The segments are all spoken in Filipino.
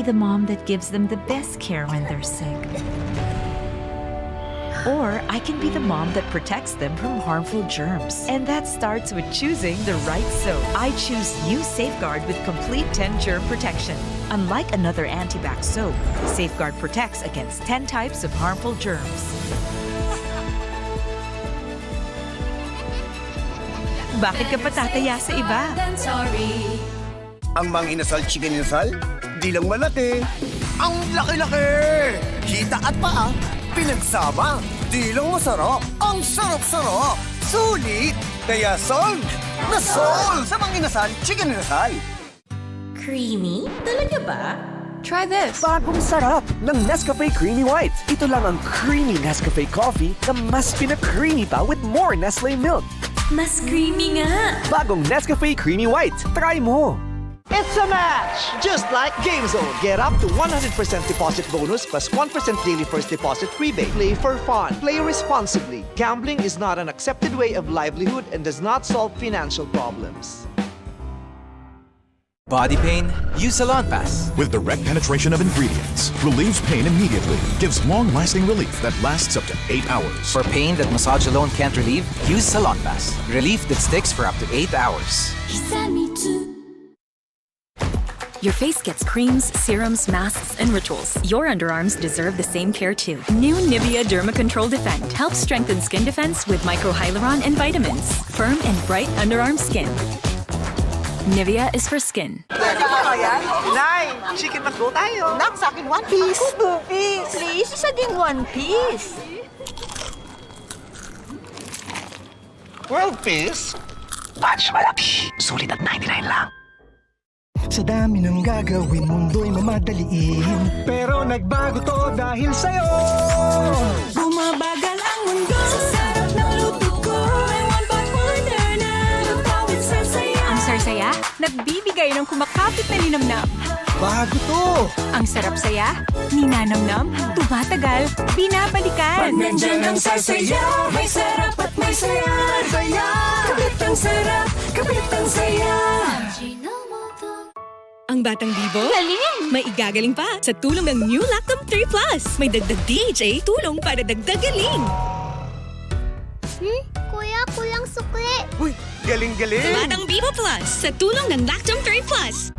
the mom that gives them the best care when they're sick. Or I can be the mom that protects them from harmful germs. And that starts with choosing the right soap. I choose new Safeguard with complete 10 germ protection. Unlike another antibac soap, Safeguard protects against 10 types of harmful germs. Bakit ka patataya sa iba? Ang Mang Inasal Chicken Inasal, di lang malaki, ang laki-laki! Kita at paa, pinagsama, di lang masarap, ang sarap-sarap! Sulit! Kaya solve na solve sa Mang Inasal Chicken Inasal! Creamy? Talaga ba? Try this. Bagong sarap ng Nescafe Creamy White. Ito lang ang creamy Nescafe coffee na mas pina-creamy pa with more Nestle milk. Mas creamy nga. Bagong Nescafe Creamy White. Try mo! It's a match! Just like GameZone. Get up to 100% deposit bonus plus 1% daily first deposit rebate. Play for fun. Play responsibly. Gambling is not an accepted way of livelihood and does not solve financial problems. Body pain? Use Salon Pass. With direct penetration of ingredients, relieves pain immediately, gives long-lasting relief that lasts up to 8 hours. For pain that massage alone can't relieve, use Salon Pass. Relief that sticks for up to 8 hours. Your face gets creams, serums, masks, and rituals. Your underarms deserve the same care too. New Nivea Derma Control Defend helps strengthen skin defense with microhyaluron and vitamins. Firm and bright underarm skin. Nivea is for skin. Nay, chicken McGo tayo. Nak, sa akin 1 piece. Ako 2 piece. Please, isa ding 1 piece. World peace? Batch malaki, sulit at 99 lang. Sa dami ng gagawin, mundo'y mamadaliin. Pero nagbago to dahil sa'yo. Bumabagal ang mundo. Sa sarap ng luto ko. May one pot wonder na. Bawat sarsaya. Ang sarsaya, nagbibigay ng kumakapit na linamnam. Bago to. Ang sarap saya, ninanamnam, tumatagal, binabalikan. Pag nandyan ang sarsaya, may sarap at may saya. Saya. Kapit ang sarap, kapit ang saya. Ang Batang Bibo, galing! May igagaling pa sa tulong ng New Lactum 3 Plus. May dagdag DHA, tulong para dagdag galing. Kuya, kulang sukli. Uy, galing-galing! Batang Bibo Plus, sa tulong ng Lactum 3 Plus.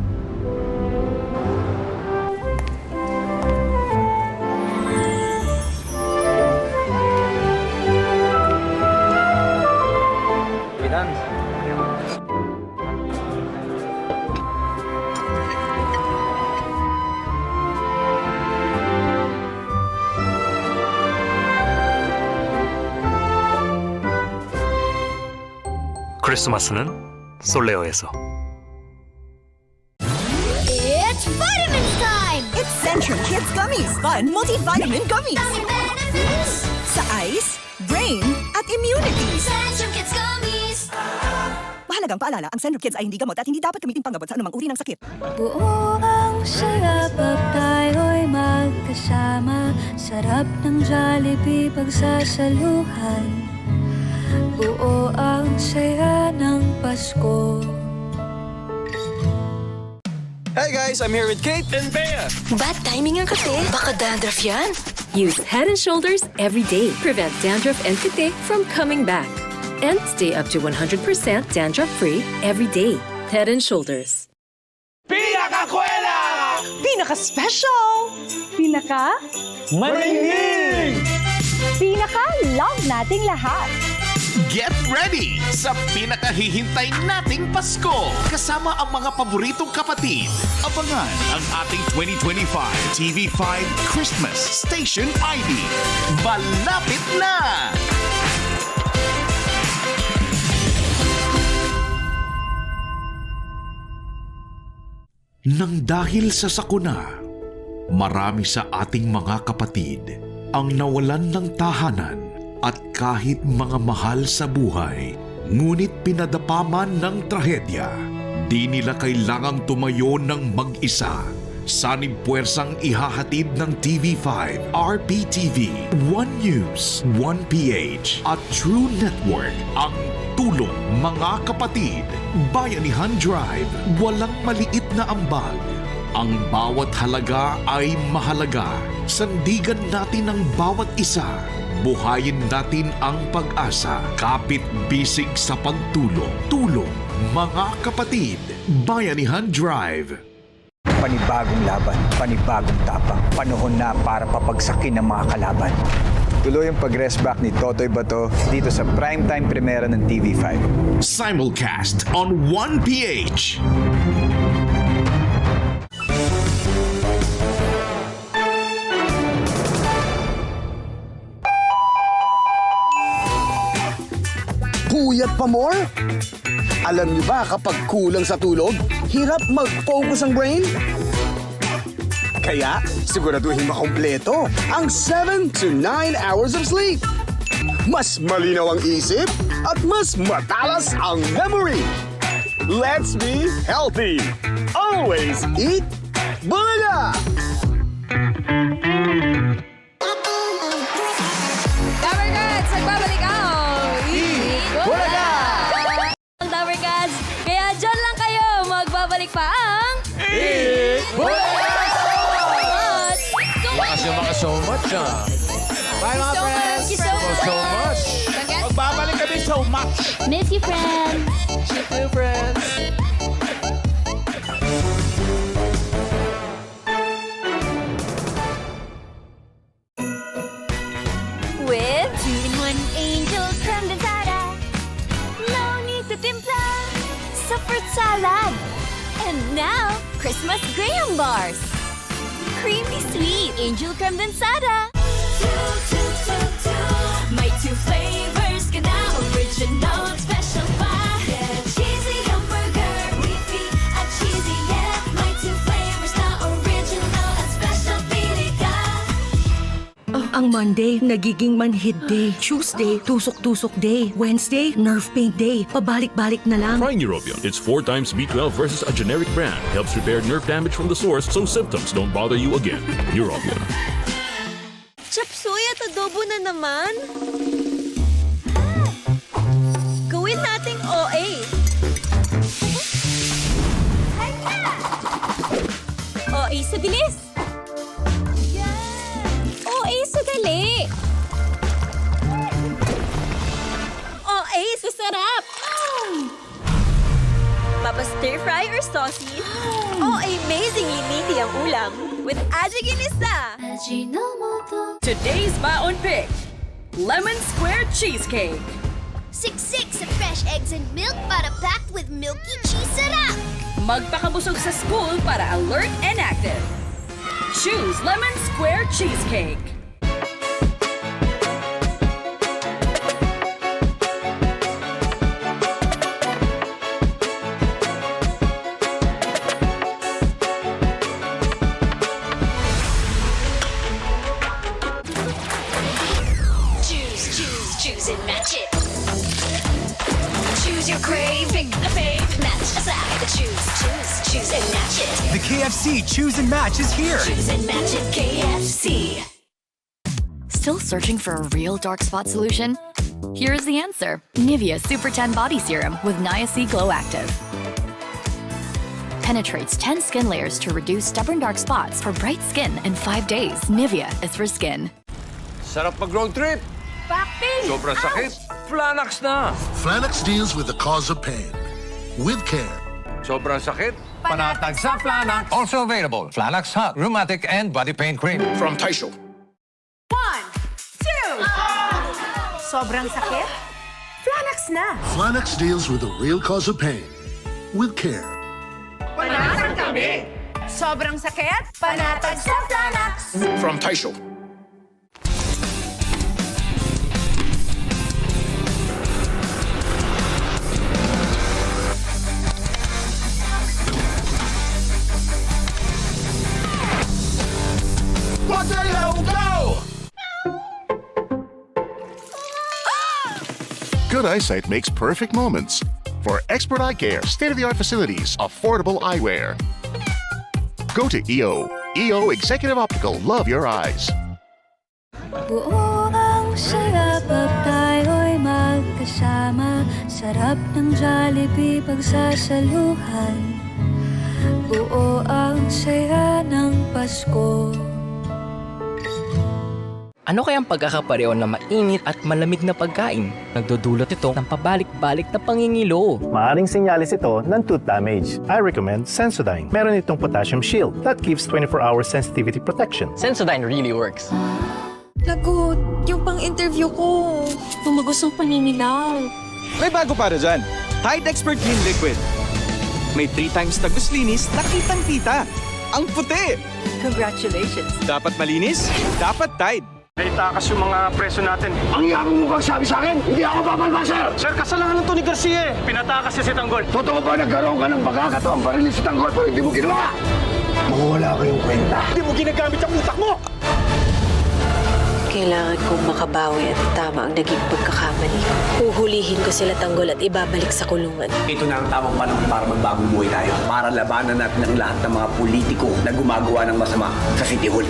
크리스마스는 솔레어에서. It's vitamin time! It's Centrum Kids Gummies. Fun multivitamin gummies. Sa eyes, brain, at immunity. Centrum Kids Gummies! Mahalagang paalala, ang Centrum Kids ay hindi gamot at hindi dapat gamitin panggamot sa anumang uri ng sakit. Buo ang saya pag tayo'y magkasama. Sarap ng Jollibee pagsasaluhan. Buo ang saya ng Pasko. Hey guys, I'm here with Kate and Bea. Bad timing ang kate. Baka dandruff yan. Use Head and Shoulders every day. Prevent dandruff and kate from coming back. And stay up to 100% dandruff-free every day. Head and Shoulders. Pinakakwela! Pinaka-special! Pinaka? Maningning! Pinaka-love nating lahat! Get ready sa pinakahihintay nating Pasko kasama ang mga paboritong kapatid. Abangan ang ating 2025 TV5 Christmas Station ID. Malapit na! Nang dahil sa sakuna, marami sa ating mga kapatid ang nawalan ng tahanan at kahit mga mahal sa buhay, ngunit pinadapaman ng trahedya, di nila kailangang tumayo ng mag-isa. Sanib puwersang ihahatid ng TV5, RPTV, One News, One PH at True Network ang tulong mga kapatid. Bayanihan Drive, walang maliit na ambag. Ang bawat halaga ay mahalaga. Sandigan natin ang bawat isa. Buhayin natin ang pag-asa. Kapit bisig sa pagtulong. Tulong, mga kapatid. Bayanihan Drive. Panibagong laban, panibagong tapang. Panahon na para papagsakin ng mga kalaban. Tuloy ang pag-rest back ni Totoy Bato dito sa primetime premiere ng TV5. Simulcast on 1PH. Puyat pa more? Alam niyo ba kapag kulang sa tulog, hirap mag-focus ang brain? Kaya, siguraduhin makompleto ang 7 to 9 hours of sleep. Mas malinaw ang isip at mas matalas ang memory. Let's be healthy. Always eat Bulaga! Lover Gods, nagbabalik ang Eat Bulaga! Ang Lover Gods, kaya dyan lang kayo, magbabalik pa ang Eat Bulaga! So much, Bye mga friends! Thank you so much! Magbabalik kami so much! Miss you, friends! Miss you, friends! With 2-in-1 Angel Creme Densada. No need to timpla sa fruit salad. And now, Christmas Graham Bars. Creamy sweet Angel Creme Densada. May 2 flavors ka na. Original at special pa. Yeah, cheesy hamburger, beefy at cheesy, yeah. May 2 flavors na original at special, pili ka. Ang Monday, nagiging manhid day. Tuesday, tusok-tusok day. Wednesday, nerve pain day. Pabalik-balik na lang. Try Neurobion. It's 4 times B12 versus a generic brand. Helps repair nerve damage from the source so symptoms don't bother you again. Neurobion. Chop suey at adobo na naman. Gawin nating OA. OA sa bilis. OA sa dali. OA sa sarap. Papa stir fry or saucy? OA amazingly meaty ang ulam with Aji Ginisa. Today's baon pick, lemon square cheesecake. Siksik sa fresh eggs and milk para packed with milky cheese sarap. Magpakabusog sa school para alert and active. Choose lemon square cheesecake. Choose and match it. Choose your craving, the fave, match aside the choose and match it. The KFC Choose and Match is here. Choose and match it, KFC. Still searching for a real dark spot solution? Here's the answer. Nivea Super 10 Body Serum with Niacin Glow Active. Penetrates 10 skin layers to reduce stubborn dark spots for bright skin in 5 days. Nivea is for skin. Sarap mag-road trip. Papi! Sobrang sakit. Flanax na. Flanax deals with the cause of pain. With care. Sobrang sakit. Panatag sa Flanax. Also available. Flanax Hot Rheumatic and Body Pain Cream. From Taisho. 1, 2. Sobrang sakit? Flanax na. Flanax deals with the real cause of pain. With care. Panatag kami. Sobrang sakit? Panatag sa Flanax. From Taisho. Good eyesight makes perfect moments. For expert eye care, state-of-the-art facilities, affordable eyewear. Go to EO. EO Executive Optical. Love your eyes. Buo ang saya pag tayo'y magkasama. Sarap ng Jollibee pagsasaluhan. Buo Buo ang saya ng Pasko. Ano kayang pagkakapareho na mainit at malamig na pagkain? Nagdudulot ito ng pabalik-balik na pangingilo. Maaring sinyalis ito ng tooth damage. I recommend Sensodyne. Meron itong potassium shield that gives 24-hour sensitivity protection. Sensodyne really works. Lagot, yung pang-interview ko. Tumagos ang paninilaw. May bago para dyan. Tide Expert Clean Liquid. May 3 times tagos linis na kitang-kita. Ang puti! Congratulations! Dapat malinis, dapat Tide. May takas yung mga preso natin. Ang yabang mo kang sabi sa akin, hindi ako papalma, sir! Sir, kasalanan ng Tony Garcia eh. Pinatakas niya si Tanggol. Totoo ba nagkaroon ka ng pagkakataon para rin si Tanggol pero hindi mo ginawa? Mawala kayong kwenta. Hindi mo ginagamit ang utak mo! Kailangan kong makabawi at tama ang naging pagkakamali ko. Huhulihin ko sila Tanggol at ibabalik sa kulungan. Ito na ang tamang panahon para magbagong buhay tayo. Para labanan natin ang lahat ng mga politiko na gumagawa ng masama sa City Hall.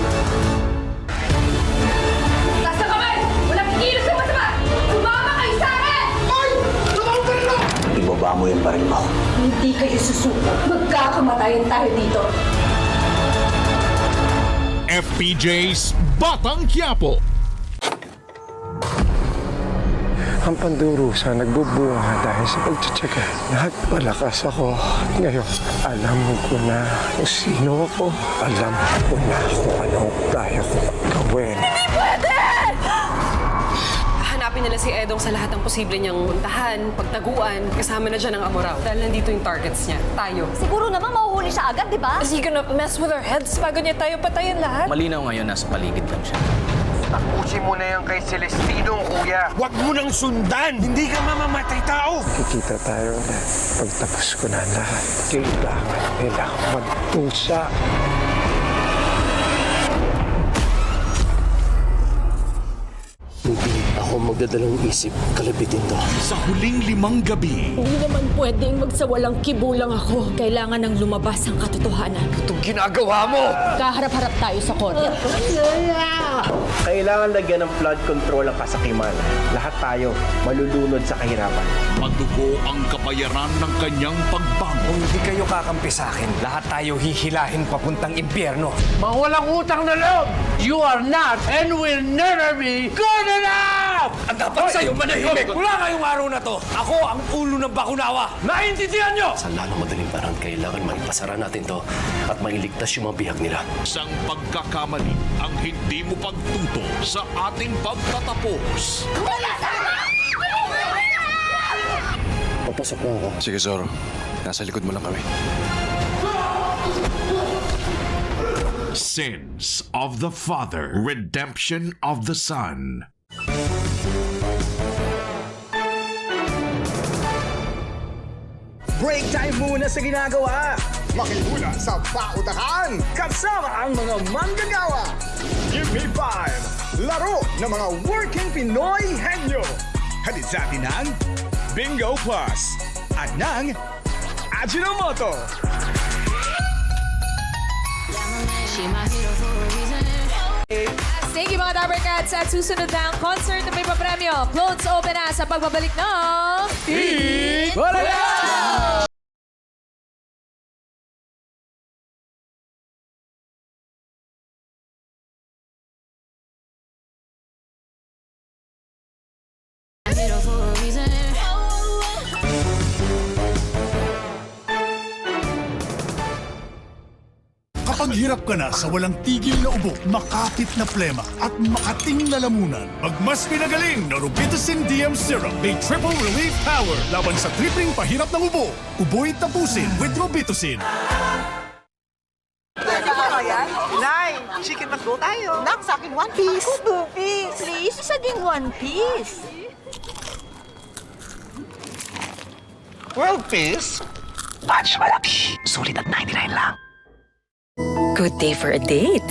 Taas ang kamay! Walang kikilos ng masama! Sumama kayo sa akin! Ay! Sumama ka rin! Ibaba mo yung baril mo. Hindi kayo susuko. Magkakamatayan tayo dito. FPJ's Batang Quiapo. Ang pandurusa nagbubuha dahil sa pagtsatsaga. Nagpalakas ako. Ngayon, alam ko na kung sino ako. Alam ko na kung anong kaya kong gawin. Hindi pwede! Hanapin nila si Edong sa lahat ng posible niyang puntahan, pagtaguan, kasama na dyan ang Amorao. Dahil nandito yung targets niya. Tayo. Siguro naman mahuhuli siya agad, di ba? Is he gonna mess with our heads bago niya tayo patayin lahat? Malinaw ngayon nasa paligid lang siya. Tapusin mo na yan kay Celestino, kuya. Huwag mo nang sundan! Hindi ka mamamatay tao! Kikita tayo ulit. Pagtapos ko na lahat, kailangan nila magpusa. Hindi ako magdadalang isip kalabitin to. Sa huling 5 gabi, Hindi naman pwedeng magsawalang kibulang ako. Kailangan ng lumabas ang katotohanan. Itong ginagawa mo! Kaharap-harap tayo sa korte. Kailangan lagyan ng flood control ang kasakiman. Lahat tayo malulunod sa kahirapan. madugo ang kabayaran ng kanyang pagbangon. Kung hindi kayo kakampi sa akin, lahat tayo hihilahin papuntang impyerno. Mga walang utang na loob! You are not and will never be good enough! Ang dapat sa'yo manahimik! Wala kayong araw na to! Ako ang ulo ng Bakunawa! Naintindihan nyo! Sa lalong madaling parang kailangan maipasara natin to at mailigtas yung mga bihag nila. Isang pagkakamali ang hindi mo pagtuto sa ating pagtatapos. Papasok na ako. Sige, Zoro. Nasa likod mo lang kami. Sins of the Father, Redemption of the Son. Break time muna sa ginagawa! Makihula sa pautakan kasama ang mga manggagawa! Give me 5! Laro ng mga working Pinoy henyo! Halid sa atin ng Bingo Plus at ng Ajinomoto! Thank you mga Dabber Cats at susunod na ang concert na may papremyo. Clothes open na sa pagbabalik ng... Eat Wala! Kapag hirap ka na sa walang tigil na ubo, makapit na plema at makating na lamunan, magmas pinagaling na Robitussin DM Syrup. May triple relief power laban sa tripling pahirap ng ubo. Ubo'y tapusin with Robitussin. Nay, chicken McDo tayo. Nak, sa akin one piece. Ako, Bubi. Please, isa ding one piece. World piece? Batch malaki. Sulit at 99 lang. Good day for a date.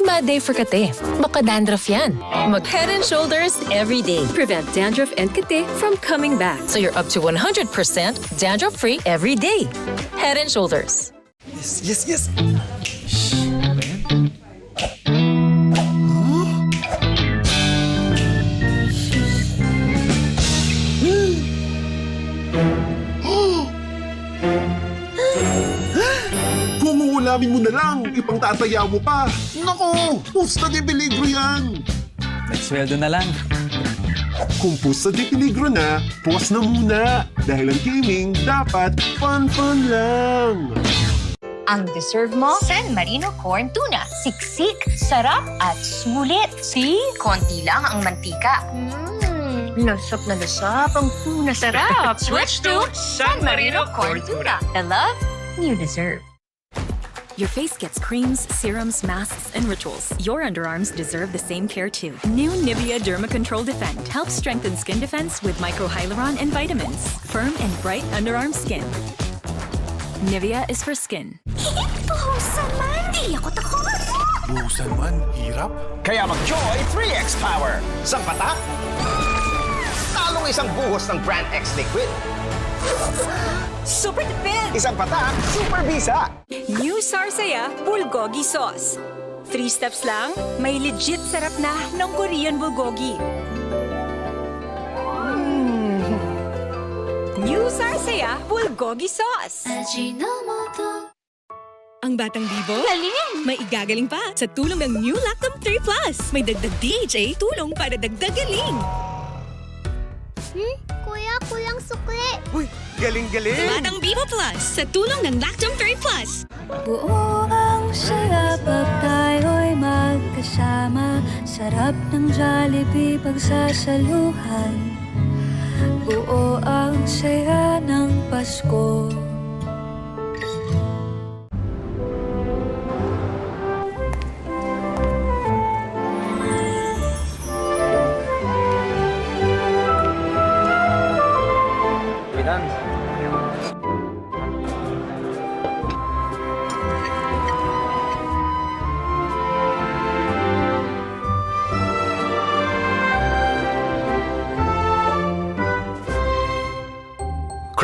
Bad day for kate. Baka dandruff yan. Mag Head and Shoulders every day. Prevent dandruff and kate from coming back. So you're up to 100% dandruff-free every day. Head and Shoulders. Yes, yes, yes! Uulamin mo na lang, ipang tataya mo pa. Naku, pusta de peligro yan. Nagsweldo na lang. Kung pusta de peligro na, pause na muna. Dahil ang gaming dapat fun-fun lang. Ang deserve mo, San Marino Corn Tuna. Siksik, sarap at sulit. See? Konti lang ang mantika. Lasap na lasap ang tuna sarap. Switch to San Marino Corn Tuna. The love you deserve. Your face gets creams, serums, masks, and rituals. Your underarms deserve the same care too. New Nivea Derma Control Defend helps strengthen skin defense with microhyaluron and vitamins. Firm and bright underarm skin. Nivea is for skin. Buhusan man! Di ako takot! Buhusan man, hirap. Kaya mag-Joy 3X Power. Isang patak, talong isang buhos ng Brand X Liquid. Super tipid! Isang patak, super bisa. New Sarsaya Bulgogi Sauce. 3 steps lang, may legit sarap na ng Korean bulgogi. New Sarsaya Bulgogi Sauce. Ang Batang Bibo, may igagaling pa sa tulong ng New Lactum 3 Plus. May dagdag DHA tulong para dagdag galing. Kuya, kulang sukli. Uy, galing-galing. Batang Bibo Plus sa tulong ng Lactum 3 Plus. Buo ang saya pag tayo'y magkasama. Sarap ng Jollibee pagsasaluhan. Buo ang saya ng Pasko.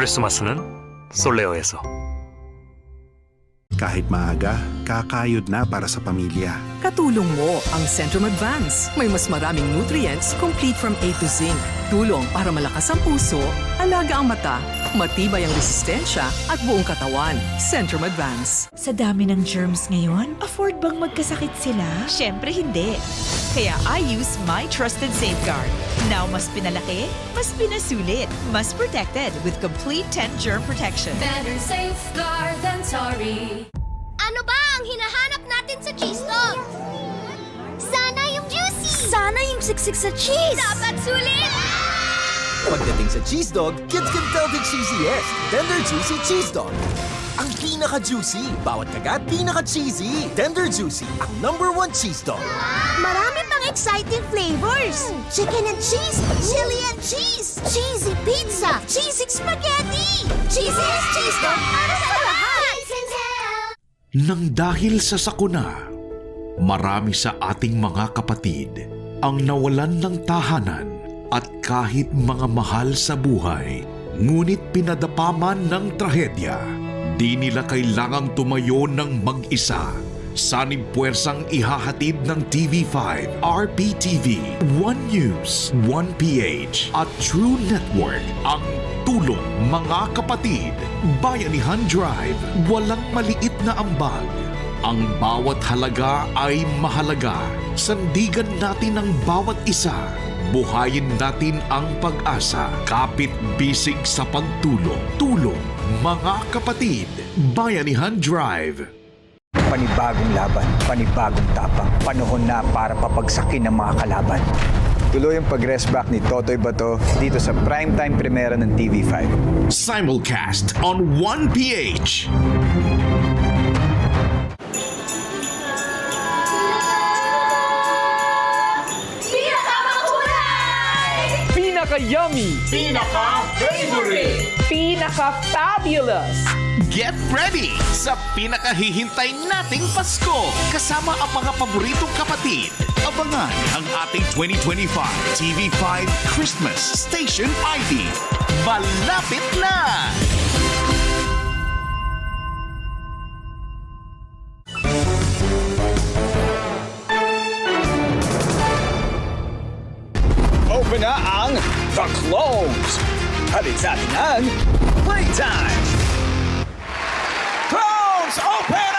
크리스마스는 솔레어에서. Kahit maaga, kakayod na para sa pamilya. Katulong mo ang Centrum Advance. May mas maraming nutrients complete from A to Zinc. Tulong para malakas ang puso, alaga ang mata, matibay ang resistensya at buong katawan. Centrum Advance. Sa dami ng germs ngayon, afford bang magkasakit sila? Siyempre hindi. Kaya I use My Trusted Safeguard. Now mas pinalaki, mas pinasulit, mas protected with complete 10 germ protection. Better safeguard than sorry. Ano ba ang hinahanap natin sa cheese dog? Sana yung juicy! Sana yung siksik sa cheese! Dapat sulit! Pagdating sa cheese dog, kids can tell the cheesiest. Tender Juicy Cheese Dog. Ang pinaka-juicy, bawat kagat pinaka-cheesy. Tender Juicy, ang #1 cheese dog. Marami pang exciting flavors! Chicken and cheese, chili and cheese, cheesy pizza, cheesy spaghetti! Cheesiest cheese dog para sa lahat! Nang dahil sa sakuna, marami sa ating mga kapatid ang nawalan ng tahanan at kahit mga mahal sa buhay, ngunit pinadapa man ng trahedya, di nila kailangang tumayo ng mag-isa. Sanib puwersang ihahatid ng TV5, RPTV, One News, One PH at True Network ang tulong mga kapatid. Bayanihan Drive, walang maliit na ambag. Ang bawat halaga ay mahalaga. Sandigan natin ang bawat isa. Buhayin natin ang pag-asa. Kapit bisig sa pagtulong. Tulong, mga kapatid. Bayanihan Drive. Panibagong laban, panibagong tapang. Panahon na para papagsakin ng mga kalaban. Tuloy ang pag-rest back ni Totoy Bato dito sa primetime premiere ng TV5. Simulcast on 1PH. Pinaka-yummy! Pinaka-favorite! Pinaka-fabulous! Get ready sa pinakahihintay nating Pasko kasama ang mga paboritong kapatid. Abangan ang ating 2025 TV5 Christmas Station ID. Malapit na! Open na ang The Clones! Halid sa atin ang Playtime! Clones Open!